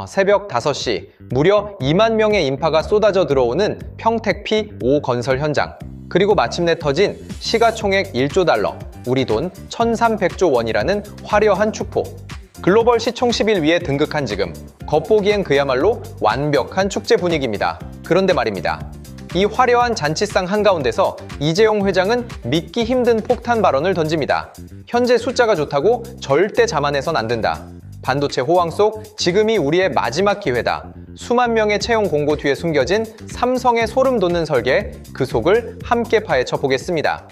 새벽 5시 무려 2만 명의 인파가 쏟아져 들어오는 평택 P5 건설 현장. 그리고 마침내 터진 시가총액 1조 달러, 우리 돈 1,300조 원이라는 화려한 축포. 글로벌 시총 10일 위에 등극한 지금, 겉보기엔 그야말로 완벽한 축제 분위기입니다. 그런데 말입니다. 이 화려한 잔치상 한가운데서 이재용 회장은 믿기 힘든 폭탄 발언을 던집니다. 현재 숫자가 좋다고 절대 자만해선 안 된다. 반도체 호황 속 지금이 우리의 마지막 기회다. 수만 명의 채용 공고 뒤에 숨겨진 삼성의 소름 돋는 설계, 그 속을 함께 파헤쳐 보겠습니다.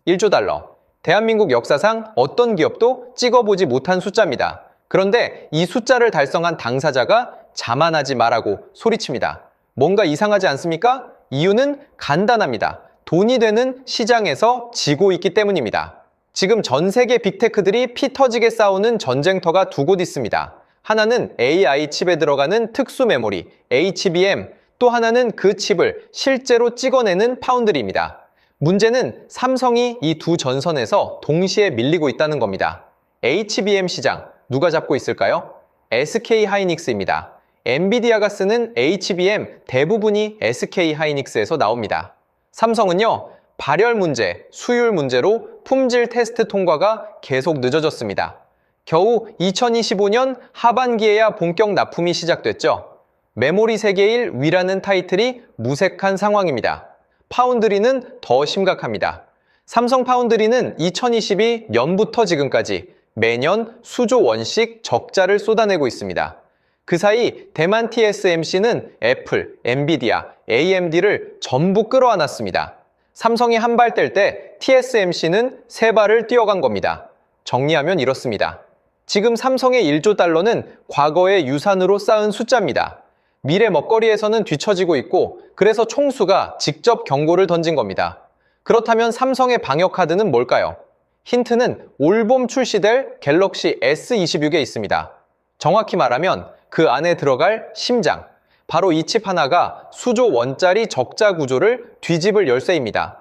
1조 달러. 대한민국 역사상 어떤 기업도 찍어보지 못한 숫자입니다. 그런데 이 숫자를 달성한 당사자가 자만하지 말라고 소리칩니다. 뭔가 이상하지 않습니까? 이유는 간단합니다. 돈이 되는 시장에서 지고 있기 때문입니다. 지금 전 세계 빅테크들이 피 터지게 싸우는 전쟁터가 두 곳 있습니다. 하나는 AI 칩에 들어가는 특수 메모리, HBM, 또 하나는 그 칩을 실제로 찍어내는 파운드리입니다. 문제는 삼성이 이 두 전선에서 동시에 밀리고 있다는 겁니다. HBM 시장, 누가 잡고 있을까요? SK 하이닉스입니다. 엔비디아가 쓰는 HBM 대부분이 SK하이닉스에서 나옵니다. 삼성은요, 발열 문제, 수율 문제로 품질 테스트 통과가 계속 늦어졌습니다. 겨우 2025년 하반기에야 본격 납품이 시작됐죠. 메모리 세계 1위라는 타이틀이 무색한 상황입니다. 파운드리는 더 심각합니다. 삼성 파운드리는 2022년부터 지금까지 매년 수조 원씩 적자를 쏟아내고 있습니다. 그 사이 대만 TSMC는 애플, 엔비디아, AMD를 전부 끌어안았습니다. 삼성이 한 발 뗄 때 TSMC는 세 발을 뛰어간 겁니다. 정리하면 이렇습니다. 지금 삼성의 1조 달러는 과거의 유산으로 쌓은 숫자입니다. 미래 먹거리에서는 뒤처지고 있고, 그래서 총수가 직접 경고를 던진 겁니다. 그렇다면 삼성의 방역 카드는 뭘까요? 힌트는 올봄 출시될 갤럭시 S26에 있습니다. 정확히 말하면 그 안에 들어갈 심장, 바로 이 칩 하나가 수조 원짜리 적자 구조를 뒤집을 열쇠입니다.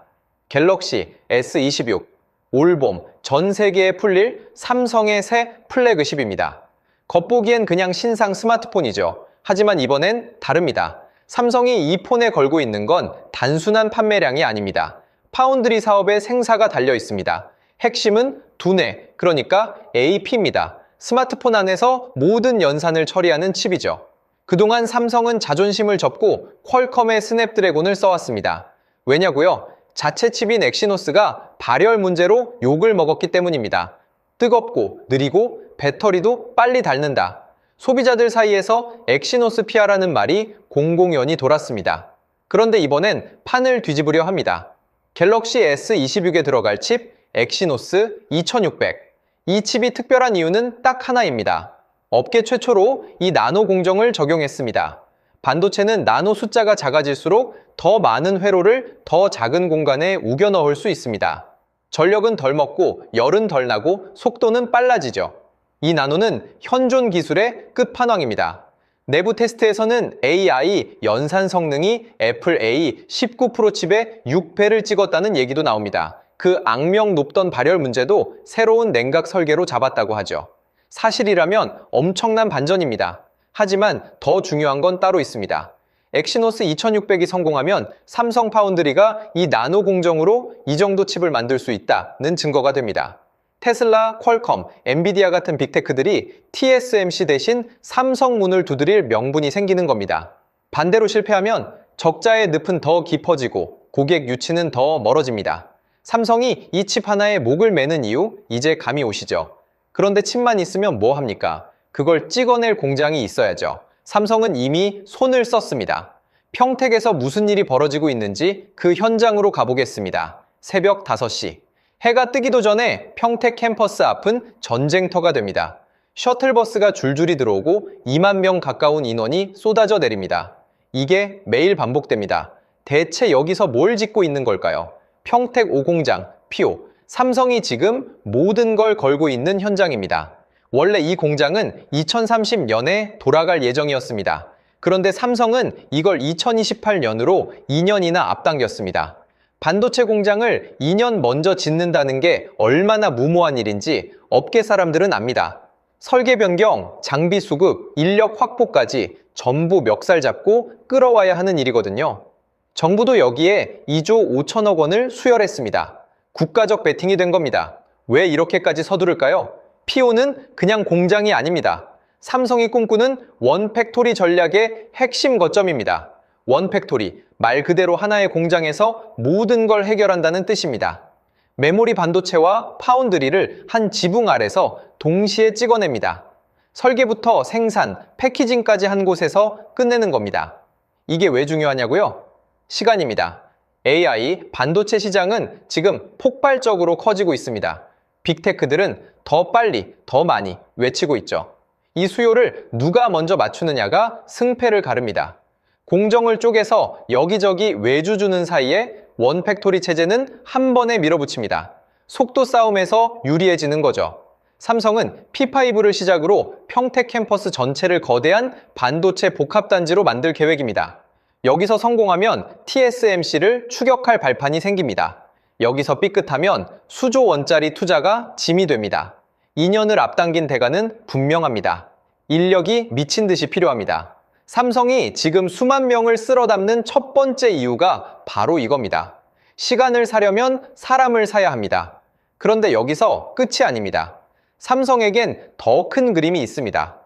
갤럭시 S26, 올봄 전 세계에 풀릴 삼성의 새 플래그십입니다. 겉보기엔 그냥 신상 스마트폰이죠. 하지만 이번엔 다릅니다. 삼성이 이 폰에 걸고 있는 건 단순한 판매량이 아닙니다. 파운드리 사업의 생사가 달려 있습니다. 핵심은 두뇌, 그러니까 AP입니다. 스마트폰 안에서 모든 연산을 처리하는 칩이죠. 그동안 삼성은 자존심을 접고 퀄컴의 스냅드래곤을 써왔습니다. 왜냐고요? 자체 칩인 엑시노스가 발열 문제로 욕을 먹었기 때문입니다. 뜨겁고 느리고 배터리도 빨리 닳는다. 소비자들 사이에서 엑시노스 피하라는 말이 공공연히 돌았습니다. 그런데 이번엔 판을 뒤집으려 합니다. 갤럭시 S26에 들어갈 칩 엑시노스 2600. 이 칩이 특별한 이유는 딱 하나입니다. 업계 최초로 이 나노 공정을 적용했습니다. 반도체는 나노 숫자가 작아질수록 더 많은 회로를 더 작은 공간에 우겨 넣을 수 있습니다. 전력은 덜 먹고 열은 덜 나고 속도는 빨라지죠. 이 나노는 현존 기술의 끝판왕입니다. 내부 테스트에서는 AI 연산 성능이 애플 A19 프로 칩의 6배를 찍었다는 얘기도 나옵니다. 그 악명 높던 발열 문제도 새로운 냉각 설계로 잡았다고 하죠. 사실이라면 엄청난 반전입니다. 하지만 더 중요한 건 따로 있습니다. 엑시노스 2600이 성공하면 삼성 파운드리가 이 나노 공정으로 이 정도 칩을 만들 수 있다는 증거가 됩니다. 테슬라, 퀄컴, 엔비디아 같은 빅테크들이 TSMC 대신 삼성 문을 두드릴 명분이 생기는 겁니다. 반대로 실패하면 적자의 늪은 더 깊어지고 고객 유치는 더 멀어집니다. 삼성이 이 칩 하나에 목을 매는 이유, 이제 감이 오시죠? 그런데 칩만 있으면 뭐 합니까? 그걸 찍어낼 공장이 있어야죠. 삼성은 이미 손을 썼습니다. 평택에서 무슨 일이 벌어지고 있는지 그 현장으로 가보겠습니다. 새벽 5시. 해가 뜨기도 전에 평택 캠퍼스 앞은 전쟁터가 됩니다. 셔틀버스가 줄줄이 들어오고 2만 명 가까운 인원이 쏟아져 내립니다. 이게 매일 반복됩니다. 대체 여기서 뭘 짓고 있는 걸까요? 평택 5공장, P5, 삼성이 지금 모든 걸 걸고 있는 현장입니다. 원래 이 공장은 2030년에 돌아갈 예정이었습니다. 그런데 삼성은 이걸 2028년으로 2년이나 앞당겼습니다. 반도체 공장을 2년 먼저 짓는다는 게 얼마나 무모한 일인지 업계 사람들은 압니다. 설계 변경, 장비 수급, 인력 확보까지 전부 멱살 잡고 끌어와야 하는 일이거든요. 정부도 여기에 2조 5천억 원을 수혈했습니다. 국가적 베팅이 된 겁니다. 왜 이렇게까지 서두를까요? P5는 그냥 공장이 아닙니다. 삼성이 꿈꾸는 원팩토리 전략의 핵심 거점입니다. 원팩토리, 말 그대로 하나의 공장에서 모든 걸 해결한다는 뜻입니다. 메모리 반도체와 파운드리를 한 지붕 아래서 동시에 찍어냅니다. 설계부터 생산, 패키징까지 한 곳에서 끝내는 겁니다. 이게 왜 중요하냐고요? 시간입니다. AI, 반도체 시장은 지금 폭발적으로 커지고 있습니다. 빅테크들은 더 빨리, 더 많이 외치고 있죠. 이 수요를 누가 먼저 맞추느냐가 승패를 가릅니다. 공정을 쪼개서 여기저기 외주 주는 사이에 원팩토리 체제는 한 번에 밀어붙입니다. 속도 싸움에서 유리해지는 거죠. 삼성은 P5를 시작으로 평택 캠퍼스 전체를 거대한 반도체 복합단지로 만들 계획입니다. 여기서 성공하면 TSMC를 추격할 발판이 생깁니다. 여기서 삐끗하면 수조 원짜리 투자가 짐이 됩니다. 2년을 앞당긴 대가는 분명합니다. 인력이 미친 듯이 필요합니다. 삼성이 지금 수만 명을 쓸어 담는 첫 번째 이유가 바로 이겁니다. 시간을 사려면 사람을 사야 합니다. 그런데 여기서 끝이 아닙니다. 삼성에겐 더 큰 그림이 있습니다.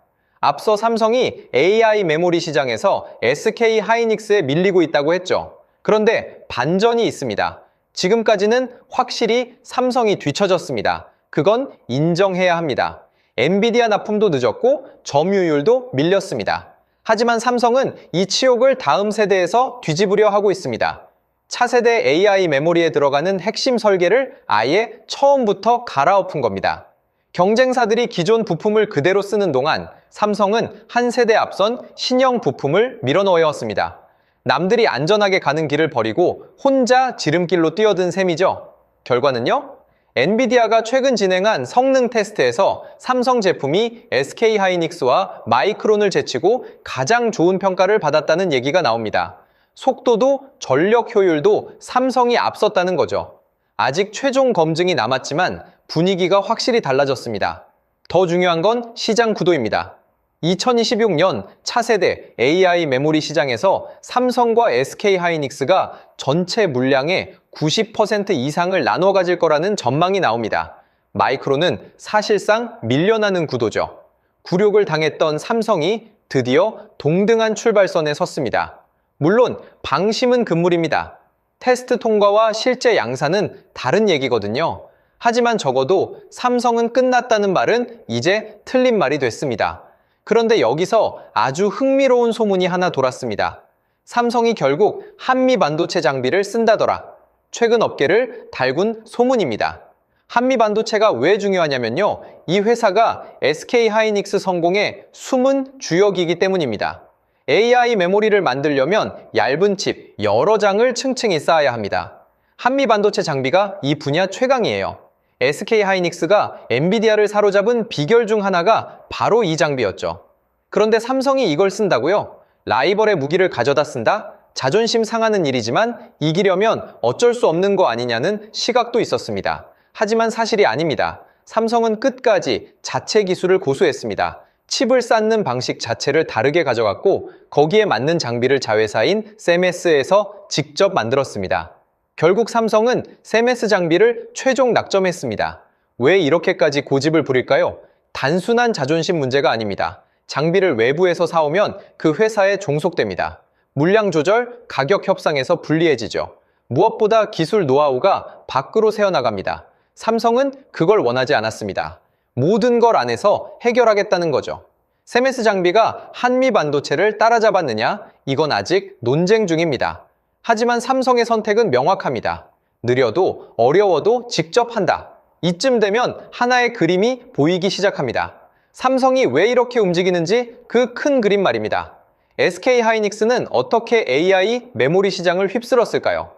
앞서 삼성이 AI 메모리 시장에서 SK 하이닉스에 밀리고 있다고 했죠. 그런데 반전이 있습니다. 지금까지는 확실히 삼성이 뒤처졌습니다. 그건 인정해야 합니다. 엔비디아 납품도 늦었고 점유율도 밀렸습니다. 하지만 삼성은 이 치욕을 다음 세대에서 뒤집으려 하고 있습니다. 차세대 AI 메모리에 들어가는 핵심 설계를 아예 처음부터 갈아엎은 겁니다. 경쟁사들이 기존 부품을 그대로 쓰는 동안 삼성은 한 세대 앞선 신형 부품을 밀어넣었습니다. 남들이 안전하게 가는 길을 버리고 혼자 지름길로 뛰어든 셈이죠. 결과는요? 엔비디아가 최근 진행한 성능 테스트에서 삼성 제품이 SK 하이닉스와 마이크론을 제치고 가장 좋은 평가를 받았다는 얘기가 나옵니다. 속도도 전력 효율도 삼성이 앞섰다는 거죠. 아직 최종 검증이 남았지만 분위기가 확실히 달라졌습니다. 더 중요한 건 시장 구도입니다. 2026년 차세대 AI 메모리 시장에서 삼성과 SK 하이닉스가 전체 물량의 90% 이상을 나눠 가질 거라는 전망이 나옵니다. 마이크론은 사실상 밀려나는 구도죠. 굴욕을 당했던 삼성이 드디어 동등한 출발선에 섰습니다. 물론 방심은 금물입니다. 테스트 통과와 실제 양산은 다른 얘기거든요. 하지만 적어도 삼성은 끝났다는 말은 이제 틀린 말이 됐습니다. 그런데 여기서 아주 흥미로운 소문이 하나 돌았습니다. 삼성이 결국 한미 반도체 장비를 쓴다더라. 최근 업계를 달군 소문입니다. 한미 반도체가 왜 중요하냐면요. 이 회사가 SK 하이닉스 성공의 숨은 주역이기 때문입니다. AI 메모리를 만들려면 얇은 칩 여러 장을 층층이 쌓아야 합니다. 한미 반도체 장비가 이 분야 최강이에요. SK 하이닉스가 엔비디아를 사로잡은 비결 중 하나가 바로 이 장비였죠. 그런데 삼성이 이걸 쓴다고요? 라이벌의 무기를 가져다 쓴다? 자존심 상하는 일이지만 이기려면 어쩔 수 없는 거 아니냐는 시각도 있었습니다. 하지만 사실이 아닙니다. 삼성은 끝까지 자체 기술을 고수했습니다. 칩을 쌓는 방식 자체를 다르게 가져갔고 거기에 맞는 장비를 자회사인 세메스에서 직접 만들었습니다. 결국 삼성은 세메스 장비를 최종 낙점했습니다. 왜 이렇게까지 고집을 부릴까요? 단순한 자존심 문제가 아닙니다. 장비를 외부에서 사오면 그 회사에 종속됩니다. 물량 조절, 가격 협상에서 불리해지죠. 무엇보다 기술 노하우가 밖으로 새어나갑니다. 삼성은 그걸 원하지 않았습니다. 모든 걸 안에서 해결하겠다는 거죠. 세메스 장비가 한미 반도체를 따라잡았느냐? 이건 아직 논쟁 중입니다. 하지만 삼성의 선택은 명확합니다. 느려도 어려워도 직접 한다. 이쯤 되면 하나의 그림이 보이기 시작합니다. 삼성이 왜 이렇게 움직이는지 그 큰 그림 말입니다. SK 하이닉스는 어떻게 AI 메모리 시장을 휩쓸었을까요?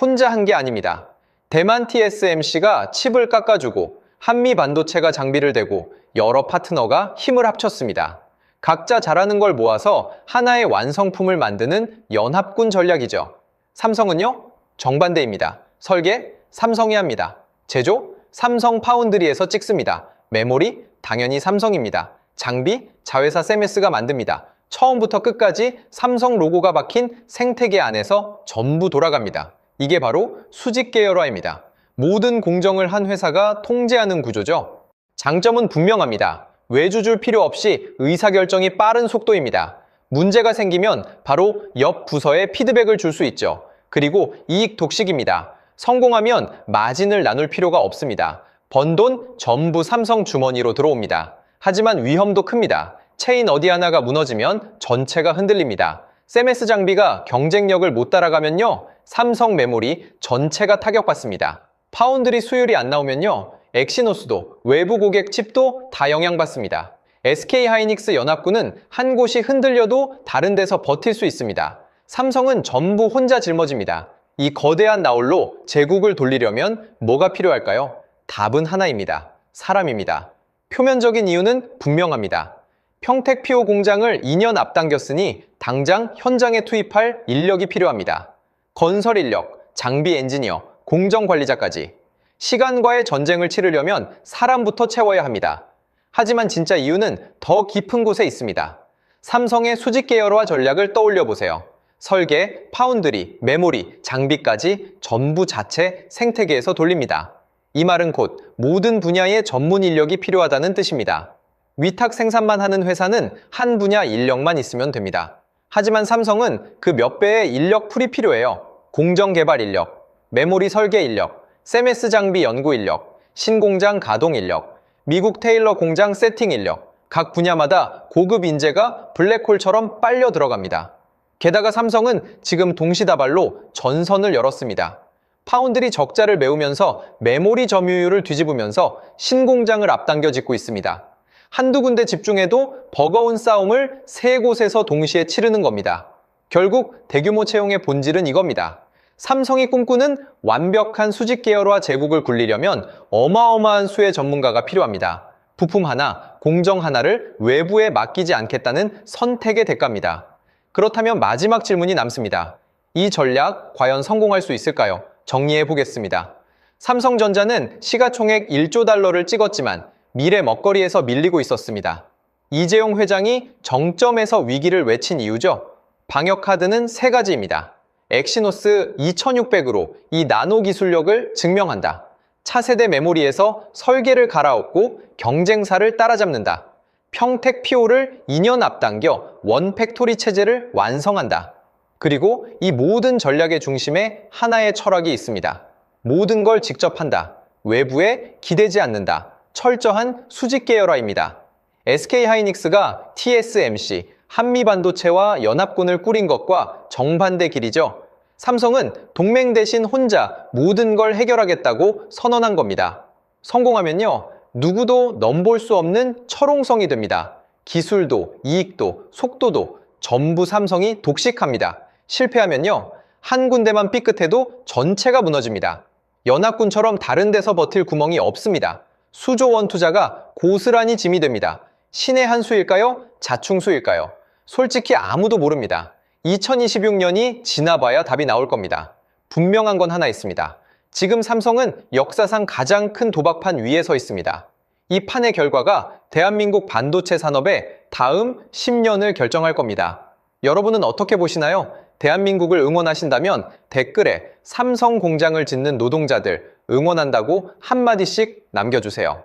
혼자 한 게 아닙니다. 대만 TSMC가 칩을 깎아주고 한미 반도체가 장비를 대고 여러 파트너가 힘을 합쳤습니다. 각자 잘하는 걸 모아서 하나의 완성품을 만드는 연합군 전략이죠. 삼성은요? 정반대입니다. 설계? 삼성이 합니다. 제조? 삼성 파운드리에서 찍습니다. 메모리? 당연히 삼성입니다. 장비, 자회사 세메스가 만듭니다. 처음부터 끝까지 삼성 로고가 박힌 생태계 안에서 전부 돌아갑니다. 이게 바로 수직 계열화입니다. 모든 공정을 한 회사가 통제하는 구조죠. 장점은 분명합니다. 외주 줄 필요 없이 의사결정이 빠른 속도입니다. 문제가 생기면 바로 옆 부서에 피드백을 줄 수 있죠. 그리고 이익 독식입니다. 성공하면 마진을 나눌 필요가 없습니다. 번 돈 전부 삼성 주머니로 들어옵니다. 하지만 위험도 큽니다. 체인 어디 하나가 무너지면 전체가 흔들립니다. 세메스 장비가 경쟁력을 못 따라가면요, 삼성 메모리 전체가 타격받습니다. 파운드리 수율이 안 나오면요, 엑시노스도 외부 고객 칩도 다 영향받습니다. SK하이닉스 연합군은 한 곳이 흔들려도 다른 데서 버틸 수 있습니다. 삼성은 전부 혼자 짊어집니다. 이 거대한 나홀로 제국을 돌리려면 뭐가 필요할까요? 답은 하나입니다. 사람입니다. 표면적인 이유는 분명합니다. 평택 PO 공장을 2년 앞당겼으니 당장 현장에 투입할 인력이 필요합니다. 건설 인력, 장비 엔지니어, 공정 관리자까지. 시간과의 전쟁을 치르려면 사람부터 채워야 합니다. 하지만 진짜 이유는 더 깊은 곳에 있습니다. 삼성의 수직 계열화 전략을 떠올려 보세요. 설계, 파운드리, 메모리, 장비까지 전부 자체 생태계에서 돌립니다. 이 말은 곧 모든 분야의 전문 인력이 필요하다는 뜻입니다. 위탁 생산만 하는 회사는 한 분야 인력만 있으면 됩니다. 하지만 삼성은 그 몇 배의 인력 풀이 필요해요. 공정 개발 인력, 메모리 설계 인력, 세메스 장비 연구 인력, 신공장 가동 인력, 미국 테일러 공장 세팅 인력, 각 분야마다 고급 인재가 블랙홀처럼 빨려 들어갑니다. 게다가 삼성은 지금 동시다발로 전선을 열었습니다. 파운드리 적자를 메우면서 메모리 점유율을 뒤집으면서 신공장을 앞당겨 짓고 있습니다. 한두 군데 집중해도 버거운 싸움을 세 곳에서 동시에 치르는 겁니다. 결국 대규모 채용의 본질은 이겁니다. 삼성이 꿈꾸는 완벽한 수직 계열화 제국을 굴리려면 어마어마한 수의 전문가가 필요합니다. 부품 하나, 공정 하나를 외부에 맡기지 않겠다는 선택의 대가입니다. 그렇다면 마지막 질문이 남습니다. 이 전략 과연 성공할 수 있을까요? 정리해 보겠습니다. 삼성전자는 시가총액 1조 달러를 찍었지만 미래 먹거리에서 밀리고 있었습니다. 이재용 회장이 정점에서 위기를 외친 이유죠. 방역 카드는 세 가지입니다. 엑시노스 2600으로 이 나노 기술력을 증명한다. 차세대 메모리에서 설계를 갈아엎고 경쟁사를 따라잡는다. 평택 PO를 2년 앞당겨 원 팩토리 체제를 완성한다. 그리고 이 모든 전략의 중심에 하나의 철학이 있습니다. 모든 걸 직접 한다. 외부에 기대지 않는다. 철저한 수직 계열화입니다. SK하이닉스가 TSMC, 한미반도체와 연합군을 꾸린 것과 정반대 길이죠. 삼성은 동맹 대신 혼자 모든 걸 해결하겠다고 선언한 겁니다. 성공하면요, 누구도 넘볼 수 없는 철옹성이 됩니다. 기술도, 이익도, 속도도 전부 삼성이 독식합니다. 실패하면요, 한 군데만 삐끗해도 전체가 무너집니다. 연합군처럼 다른 데서 버틸 구멍이 없습니다. 수조 원 투자가 고스란히 짐이 됩니다. 신의 한 수일까요? 자충수일까요? 솔직히 아무도 모릅니다. 2026년이 지나봐야 답이 나올 겁니다. 분명한 건 하나 있습니다. 지금 삼성은 역사상 가장 큰 도박판 위에 서 있습니다. 이 판의 결과가 대한민국 반도체 산업의 다음 10년을 결정할 겁니다. 여러분은 어떻게 보시나요? 대한민국을 응원하신다면 댓글에 삼성 공장을 짓는 노동자들 응원한다고 한마디씩 남겨주세요.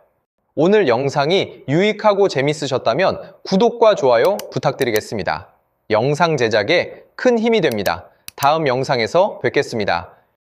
오늘 영상이 유익하고 재밌으셨다면 구독과 좋아요 부탁드리겠습니다. 영상 제작에 큰 힘이 됩니다. 다음 영상에서 뵙겠습니다.